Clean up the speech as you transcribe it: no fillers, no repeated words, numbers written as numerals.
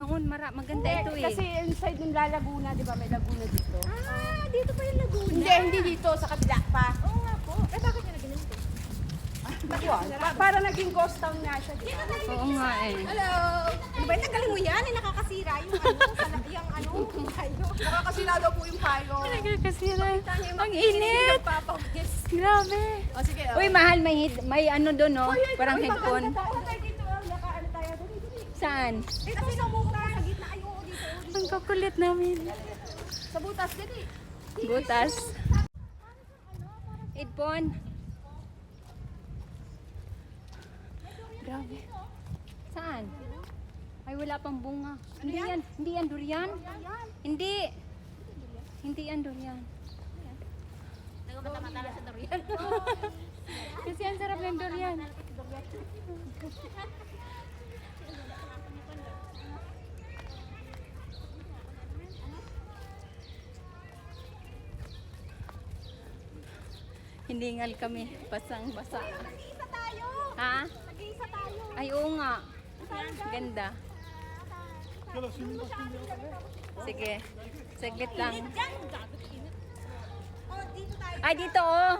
Maganda ito eh. Kasi inside ng Laguna, di ba may Laguna dito? Ah, dito pa yung Laguna. Hindi dito, sa kabila pa. Oo nga po. Eh, bakit nyo na ginanito? Para naging ghost town nga siya. Di ba? Oo nga eh. Hello! Ano ba, nagaling mo yan? Nakakasira yung Nakakasila daw po yung palo. Nagkakasira. Ang init. papawis. Grabe. O sige, Uy, mahal, may ano doon, no? Parang headphone. Ano tayo dito? Ano tayo? Dali. Saan? Kasi namumura sa gitna. Ayoko dito. Ang kukulit namin. Sa butas, dali. Butas. Headphone. Grabe. Saan? Ay, wala pang bunga. Hindi yan. Hindi yan durian. Hindi. Hindi yan durian. Nagmata-mata sa durian. Kasi ang sarap ng durian. Hiningal kami. Basang-basa. Nag-iisa tayo. Ha? Nag-iisa tayo. Ay, oo nga. Ganda. Sige. Saglit lang. Diyan. Oh, dito tayo. Ay, dito oh.